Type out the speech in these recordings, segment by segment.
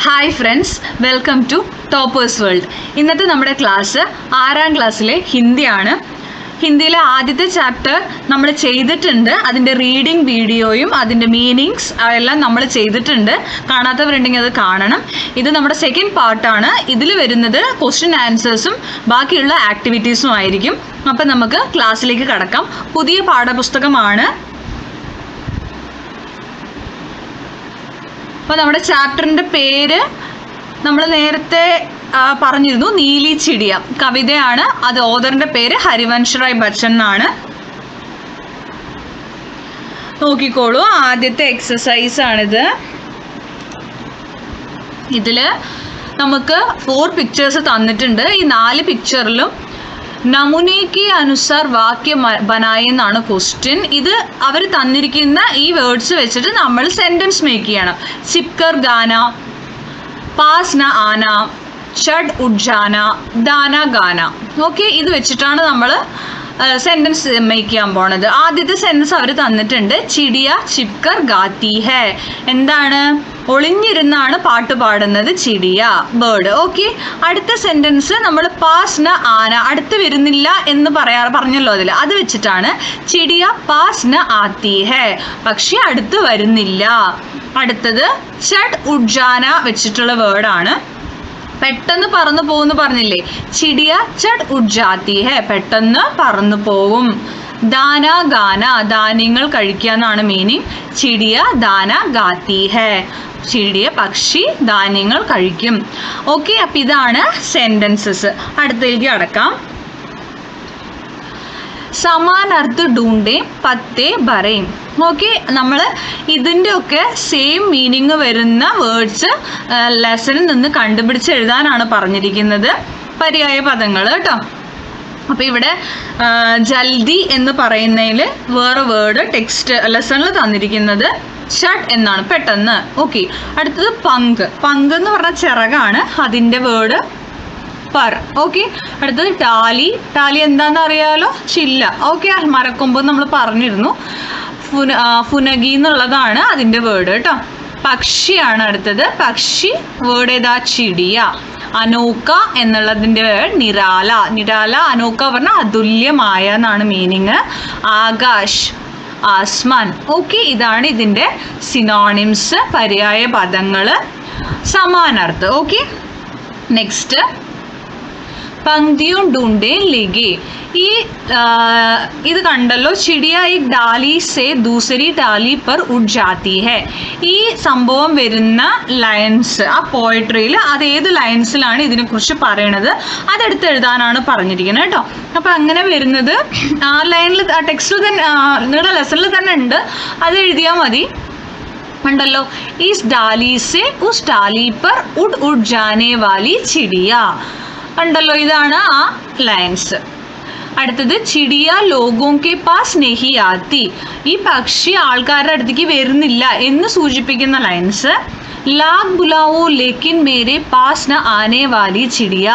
Hi friends, welcome to toppers world. ഇന്നത്തെ നമ്മുടെ class 6ാം ക്ലാസ്സിലെ ഹിന്ദിയാണ്. ഹിന്ദിയിലെ ആദ്യത്തെ ചാപ്റ്റർ നമ്മൾ ചെയ്തിട്ടുണ്ട്. അതിൻ്റെ റീഡിംഗ് വീഡിയോയും അതിൻ്റെ മീനിങ്സ് എല്ലാം നമ്മൾ ചെയ്തിട്ടുണ്ട്. കാണാത്തവരുണ്ടെങ്കിൽ അത് കാണണം. ഇത് നമ്മുടെ സെക്കൻഡ് പാർട്ടാണ്. ഇതിൽ വരുന്നത് ക്വസ്റ്റ്യൻ ആൻസേഴ്സും ബാക്കിയുള്ള ആക്ടിവിറ്റീസും ആയിരിക്കും. അപ്പം നമുക്ക് ക്ലാസ്സിലേക്ക് കടക്കാം. പുതിയ പാഠപുസ്തകമാണ്. അപ്പോൾ നമ്മുടെ ചാപ്റ്ററിൻ്റെ പേര് നമ്മൾ നേരത്തെ പറഞ്ഞിരുന്നു, നീലി ചിടിയ. കവിതയാണ്. അത് ഓഥറിൻ്റെ പേര് ഹരിവൻഷ് റായ് ബച്ചൻ എന്നാണ്. നോക്കിക്കോളൂ, ആദ്യത്തെ എക്സസൈസ് ആണിത്. ഇതിൽ നമുക്ക് 4 പിക്ചേഴ്സ് തന്നിട്ടുണ്ട്. ഈ 4 പിക്ചറിലും നമുനയ്ക്ക് അനുസാർ വാക്യ ബനായി എന്നാണ് ക്വസ്റ്റ്യൻ. ഇത് അവർ തന്നിരിക്കുന്ന ഈ വേർഡ്സ് വെച്ചിട്ട് നമ്മൾ സെൻറ്റൻസ് മേക്ക് ചെയ്യണം. ചിപ്കർ ഗാന, പാസ് ന ആന, ഷഡ് ഉഡ്ജാന, ദാന ഗാന. ഓക്കെ, ഇത് വെച്ചിട്ടാണ് നമ്മൾ സെൻറ്റൻസ് മേക്ക് ചെയ്യാൻ പോണത്. ആദ്യത്തെ സെൻറ്റൻസ് അവർ തന്നിട്ടുണ്ട്, ചിടിയ ചിപ്കർ ഗാത്തി ഹേ. എന്താണ്? ഒളിഞ്ഞിരുന്നാണ് പാട്ട് പാടുന്നത് ചിടിയ, ബേർഡ്. ഓക്കെ, അടുത്ത സെൻറ്റൻസ് നമ്മൾ പാസ് ന ആന, അടുത്ത് വരുന്നില്ല എന്ന് പറഞ്ഞല്ലോ അതിൽ. അത് വെച്ചിട്ടാണ് ചിടിയ പാസ് ന ആത്തി ഹേ, പക്ഷെ അടുത്ത് വരുന്നില്ല. അടുത്തത് ഷഡ് ഉഡ്ജാന വെച്ചിട്ടുള്ള വേർഡാണ്. പെട്ടെന്ന് പറന്നു പോകുന്നു പറഞ്ഞില്ലേ, ചിടിയ ചഡ് ഉഡ്ജാത്തി ഹേ, പെട്ടെന്ന് പറന്നു പോവും. ദാന ഗാന, ധാന്യങ്ങൾ കഴിക്കുക എന്നാണ് മീനിങ്. ചിടിയ ദാന ഗാത്തി ഹേ, ചിടിയ പക്ഷി ധാന്യങ്ങൾ കഴിക്കും. ഓക്കെ, അപ്പം ഇതാണ് സെൻറ്റൻസസ്. അടുത്തേക്ക് കടക്കാം. സമാനർത്ഥ ഡൂണ്ടേ പത്തേ ബറേം. ഓക്കെ, നമ്മൾ ഇതിൻ്റെ ഒക്കെ സെയിം മീനിങ് വരുന്ന വേർഡ്സ് ലെസണിൽ നിന്ന് കണ്ടുപിടിച്ച് എഴുതാനാണ് പറഞ്ഞിരിക്കുന്നത്. പര്യായ പദങ്ങൾ കേട്ടോ. അപ്പോൾ ഇവിടെ ജൽദി എന്ന് പറയുന്നതിൽ വേറെ വേർഡ് ടെക്സ്റ്റ് ലെസണിൽ തന്നിരിക്കുന്നത് ഷഡ് എന്നാണ്, പെട്ടെന്ന്. ഓക്കെ, അടുത്തത് പങ്ക്. പങ്ക് എന്ന് പറഞ്ഞാൽ ചിറകാണ്, അതിൻ്റെ വേർഡ് പർ. ഓക്കെ, അടുത്തത് ടാലി. ടാലി എന്താണെന്ന് അറിയാലോ, ചില്ല. ഓക്കെ, മരക്കൊമ്പ് നമ്മൾ പറഞ്ഞിരുന്നു. ഫുനഗി എന്നുള്ളതാണ് അതിൻ്റെ വേർഡ് കേട്ടോ. പക്ഷിയാണ് അടുത്തത്. പക്ഷി വേർഡ് ഏതാ? ചിടിയ. അനോക്ക എന്നുള്ളതിൻ്റെ വേർഡ് നിരാല. നിരാല, അനോക്ക പറഞ്ഞാൽ അതുല്യമായ എന്നാണ് മീനിങ്. ആകാശ്, ആസ്മാൻ. ഓക്കെ, ഇതാണ് ഇതിൻ്റെ സിനോണിംസ്, പര്യായ പദങ്ങൾ, സമാനാർത്ഥ. Okay, next പങ്ക്തിയും ഡൂണ്ടേ ലിഗെ. ഈ ഇത് കണ്ടല്ലോ, ചിടിയ एक डाली से दूसरी डाली पर उड़ जाती है. ഈ സംഭവം വരുന്ന ലൈൻസ് ആ പോയട്രിയിൽ അത് ഏത് ലൈൻസിലാണ് ഇതിനെക്കുറിച്ച് പറയണത് അതെടുത്ത് എഴുതാനാണ് പറഞ്ഞിരിക്കുന്നത് കേട്ടോ. അപ്പം അങ്ങനെ വരുന്നത് ആ ലൈനിൽ, ആ ടെക്സ്റ്റിൽ തന്നെ, നിങ്ങളുടെ ലെസണിൽ തന്നെ ഉണ്ട്, അത് എഴുതിയാൽ മതി. ഉണ്ടല്ലോ, ഈസ് ഡാലി സെ ഉസ് ഡാലി पर उड़ उड़ जाने वाली चिड़िया. ഉണ്ടല്ലോ, ഇതാണ് ആ ലൈൻസ്. അടുത്തത് ചിടിയ ലോഗോം കെ പാസ് നെഹി ആത്തി. ഈ പക്ഷി ആൾക്കാരുടെ അടുത്തേക്ക് വരുന്നില്ല എന്ന് സൂചിപ്പിക്കുന്ന ലൈൻസ്. ലാഗ് ബുലാവോ ലേക്കിൻ മേരെ പാസ് ന ആനെ വാലി ചിടിയ.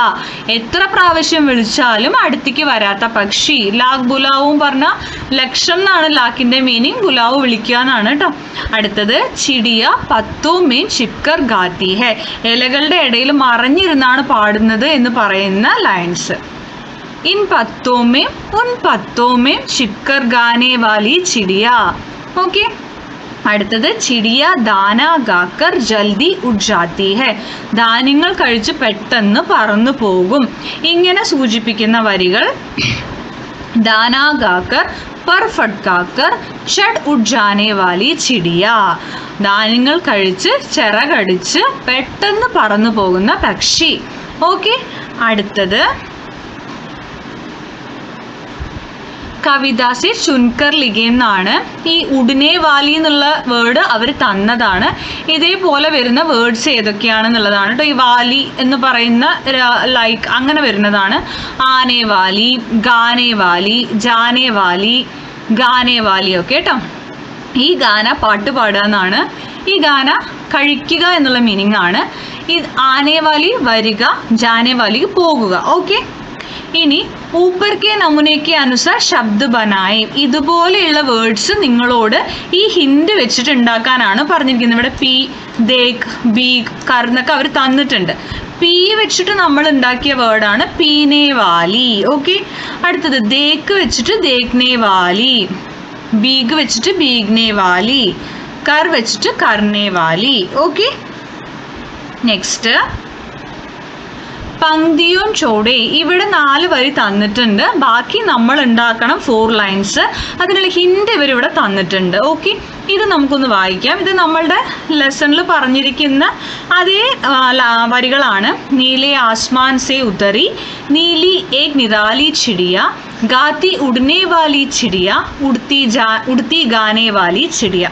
എത്ര പ്രാവശ്യം വിളിച്ചാലും അടുത്തേക്ക് വരാത്ത പക്ഷി. ലാഗ് ബുലാവും പറഞ്ഞാൽ ലക്ഷം എന്നാണ് ലാക്കിൻ്റെ മീനിങ്, ബുലാവോ വിളിക്കുക എന്നാണ് കേട്ടോ. അടുത്തത് ചിടിയ പത്തോ മേൻ ചിപ്കർ ഗാത്തി ഹേ. ഇലകളുടെ ഇടയിൽ മറഞ്ഞിരുന്നാണ് പാടുന്നത് എന്ന് പറയുന്ന ലൈൻസ്. ഇൻ പത്തോ മേം ഉൻ പത്തോ മേം ചിപ്കർ ഗാനെ വാലി ചിടിയ. ഓക്കെ, അടുത്തത് ചിടിയ ദാന ഗാക്കർ ജൽദി ഉഡ് ജാത്തി ഹേ. ധാന്യങ്ങൾ കഴിച്ച് പെട്ടെന്ന് പറന്നു പോകും. ഇങ്ങനെ സൂചിപ്പിക്കുന്ന വരികൾ ദാന ഗാക്കർ, पर फटकाकर चढ़ उड़ जाने वाली चिड़िया. ധാന്യങ്ങൾ കഴിച്ച് ചിറകടിച്ച് പെട്ടെന്ന് പറന്നു പോകുന്ന പക്ഷി. ഓക്കെ, അടുത്തത് കവിതാസെ ചുൻകർ ലിഗെ എന്നാണ്. ഈ ഉടനെ വാലി എന്നുള്ള വേർഡ് അവർ തന്നതാണ്. ഇതേപോലെ വരുന്ന വേർഡ്സ് ഏതൊക്കെയാണെന്നുള്ളതാണ് കേട്ടോ. ഈ വാലി എന്ന് പറയുന്ന ലൈക്ക് അങ്ങനെ വരുന്നതാണ്. ആനെ Valley, ഗാനെ Valley, Jane Valley, ഗാനെ Valley ഒക്കെ കേട്ടോ. ഈ ഗാന പാട്ട് പാടുക എന്നാണ്. ഈ ഗാന കഴിക്കുക എന്നുള്ള മീനിങ് ആണ്. ഈ ആനെ വാലി വരിക, ജാനെ വാലി പോകുക. ഓക്കെ, ഇനി ഊപ്പർ കെ നമൂനയ്ക്ക് അനുസാർ ശബ്ദ ബനായി. ഇതുപോലെയുള്ള വേർഡ്സ് നിങ്ങളോട് ഈ ഹിന്റ് വെച്ചിട്ട് ഉണ്ടാക്കാനാണ് പറഞ്ഞിരിക്കുന്നത്. ഇവിടെ പി, ദേഖ്, ബീഗ്, കർ എന്നൊക്കെ അവർ തന്നിട്ടുണ്ട്. പി വെച്ചിട്ട് നമ്മൾ ഉണ്ടാക്കിയ വേർഡാണ് പീനെ വാലി. ഓക്കെ, അടുത്തത് ദേക്ക് വെച്ചിട്ട് ദേഖ്നെ വാലി, ബീഗ് വെച്ചിട്ട് ബീഗ്നെ വാലി, കർ വെച്ചിട്ട് കർനെ വാലി. ഓക്കെ, നെക്സ്റ്റ് പങ്ക്തിയോൻ ചോടെ. ഇവിടെ 4 വരി തന്നിട്ടുണ്ട്, ബാക്കി നമ്മൾ ഉണ്ടാക്കണം 4 ലൈൻസ്. അതിനുള്ള ഹിന്റ് ഇവരിവിടെ തന്നിട്ടുണ്ട്. ഓക്കെ, ഇത് നമുക്കൊന്ന് വായിക്കാം. ഇത് നമ്മളുടെ ലെസണിൽ പറഞ്ഞിരിക്കുന്ന അതേ വരികളാണ്. നീലെ ആസ്മാൻ സെ ഉതറി, നീലി ഏക് നിറാലി ചിടിയ, ഗാത്തി ഉടനെ വാലി ചിടിയ, ഉടുത്തി ഗാനെ വാലി ചിടിയ.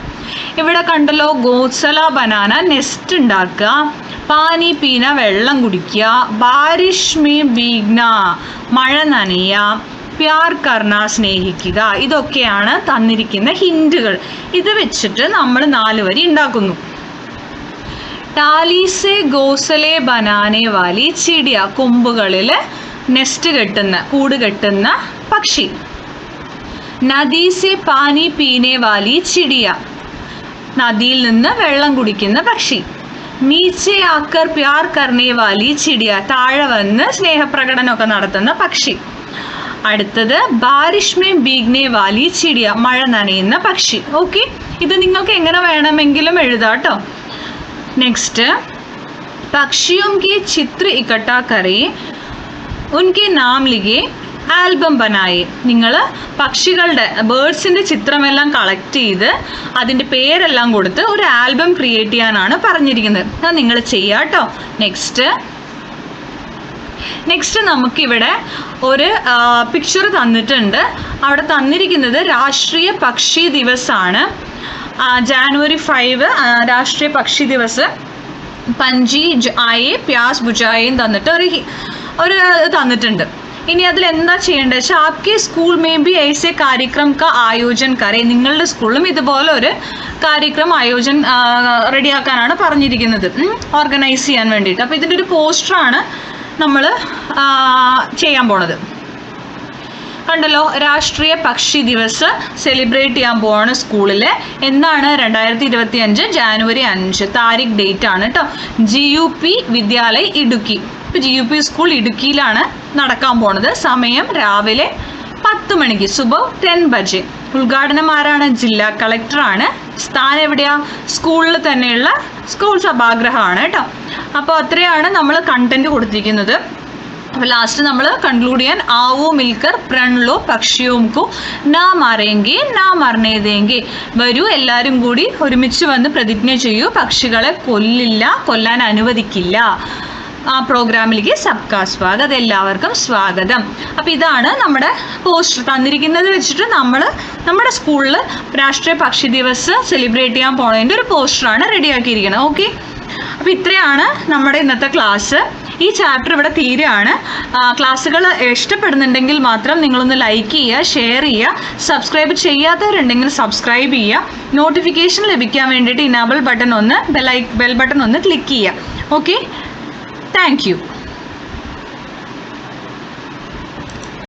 ഇവിടെ കണ്ടല്ലോ, ഗോസല ബനാന നെസ്റ്റ് ഉണ്ടാക്കുക, പാനി പീന വെള്ളം കുടിക്കുക, ബാരിഷ് മേ ഭീഗ്ന മഴ നനയുക, പ്യാർ കർണ സ്നേഹിക്കുക. ഇതൊക്കെയാണ് തന്നിരിക്കുന്ന ഹിന്റുകൾ. ഇത് വെച്ചിട്ട് നമ്മൾ 4 വരി ഉണ്ടാക്കുന്നു. ടാലീസെ ഗോസലെ ബനാനെ വാലി ചിടിയ, കൊമ്പുകളിൽ നെസ്റ്റ് കെട്ടുന്ന, കൂട് കെട്ടുന്ന പക്ഷി. നദീസെ പാനി പീനെ വാലി ചിടിയ, നദിയിൽ നിന്ന് വെള്ളം കുടിക്കുന്ന പക്ഷി. നീച്ചെ ആക്കർ പ്യാർ കർണേ വാലി ചിടിയ, താഴെ വന്ന് സ്നേഹപ്രകടനമൊക്കെ നടത്തുന്ന പക്ഷി. അടുത്തത് ബാരിഷ് മേ ഭീഗ്നെ വാലി ചിടിയ, മഴ നനയുന്ന പക്ഷി. ഓക്കെ, ഇത് നിങ്ങൾക്ക് എങ്ങനെ വേണമെങ്കിലും എഴുതാട്ടോ. നെക്സ്റ്റ്, പക്ഷിയോं के चित्र इकट्ठा करें, उनके नाम लिखे, ആൽബം ബനായി. നിങ്ങൾ പക്ഷികളുടെ, ബേർഡ്സിൻ്റെ ചിത്രമെല്ലാം കളക്ട് ചെയ്ത് അതിൻ്റെ പേരെല്ലാം കൊടുത്ത് ഒരു ആൽബം ക്രിയേറ്റ് ചെയ്യാനാണ് പറഞ്ഞിരിക്കുന്നത്. അത് നിങ്ങൾ ചെയ്യാം കേട്ടോ. നെക്സ്റ്റ് നമുക്കിവിടെ ഒരു പിക്ചർ തന്നിട്ടുണ്ട്. അവിടെ തന്നിരിക്കുന്നത് രാഷ്ട്രീയ പക്ഷി ദിവസാണ്. ജാനുവരി 5 രാഷ്ട്രീയ പക്ഷി ദിവസ്. പഞ്ചി ആയെ പ്യാസ് ബുജായേയും തന്നിട്ട് ഒരു തന്നിട്ടുണ്ട്. ഇനി അതിൽ എന്താ ചെയ്യേണ്ടത് വെച്ചാൽ, Aapke school may be ഐസെ Karyakram കാ ആയോജൻ കരേ, നിങ്ങളുടെ സ്കൂളിലും ഇതുപോലെ ഒരു കാര്യക്രം റെഡിയാക്കാനാണ് പറഞ്ഞിരിക്കുന്നത്, ഓർഗനൈസ് ചെയ്യാൻ വേണ്ടിയിട്ട്. അപ്പോൾ ഇതിൻ്റെ ഒരു പോസ്റ്ററാണ് നമ്മൾ ചെയ്യാൻ പോണത്. കണ്ടല്ലോ, രാഷ്ട്രീയ പക്ഷി ദിവസ് സെലിബ്രേറ്റ് ചെയ്യാൻ പോവാണ് സ്കൂളിൽ. എന്നാണ്? 2025 ജാനുവരി 5. താരിഖ് ഡേറ്റ് ആണ് കേട്ടോ. GUP വിദ്യാലയ് ഇടുക്കി. ഇപ്പോൾ GUP സ്കൂൾ ഇടുക്കിയിലാണ് നടക്കാൻ പോണത്. സമയം രാവിലെ 10 മണിക്ക്, സുബഹ് 10 ബജെ. ഉദ്ഘാടനം ആരാണ്? ജില്ലാ കളക്ടറാണ്. സ്ഥാനം എവിടെയാ? സ്കൂളിൽ തന്നെയുള്ള സ്കൂൾ സഭാഗൃഹമാണ് കേട്ടോ. അപ്പോൾ അത്രയാണ് നമ്മൾ കണ്ടന്റ് കൊടുത്തിരിക്കുന്നത്. അപ്പോൾ ലാസ്റ്റ് നമ്മൾ കൺക്ലൂഡ് ചെയ്യാൻ, ആവോ മിൽക്കർ പ്रण लो പക്ഷിയോं को ना मारेंगे ना मरने देंगे. വരൂ, എല്ലാവരും കൂടി ഒരുമിച്ച് വന്ന് പ്രതിജ്ഞ ചെയ്യൂ, പക്ഷികളെ കൊല്ലില്ല, കൊല്ലാൻ അനുവദിക്കില്ല. ആ പ്രോഗ്രാമിലേക്ക് സബ്കാ സ്വാഗതം, എല്ലാവർക്കും സ്വാഗതം. അപ്പോൾ ഇതാണ് നമ്മുടെ പോസ്റ്റർ തന്നിരിക്കുന്നത് വെച്ചിട്ട് നമ്മൾ നമ്മുടെ സ്കൂളിൽ രാഷ്ട്രീയ പക്ഷി ദിവസ് സെലിബ്രേറ്റ് ചെയ്യാൻ പോണതിൻ്റെ ഒരു പോസ്റ്ററാണ് റെഡിയാക്കിയിരിക്കുന്നത്. ഓക്കെ, അപ്പോൾ ഇത്രയാണ് നമ്മുടെ ഇന്നത്തെ ക്ലാസ്. ഈ ചാപ്റ്റർ ഇവിടെ തീരുകയാണ്. ക്ലാസ്സുകൾ ഇഷ്ടപ്പെടുന്നുണ്ടെങ്കിൽ മാത്രം നിങ്ങളൊന്ന് ലൈക്ക് ചെയ്യുക, ഷെയർ ചെയ്യുക. സബ്സ്ക്രൈബ് ചെയ്യാത്തവരുണ്ടെങ്കിൽ സബ്സ്ക്രൈബ് ചെയ്യുക. നോട്ടിഫിക്കേഷൻ ലഭിക്കാൻ വേണ്ടിയിട്ട് ബെൽ ബട്ടൺ ഒന്ന് ക്ലിക്ക് ചെയ്യുക. Okay, thank you.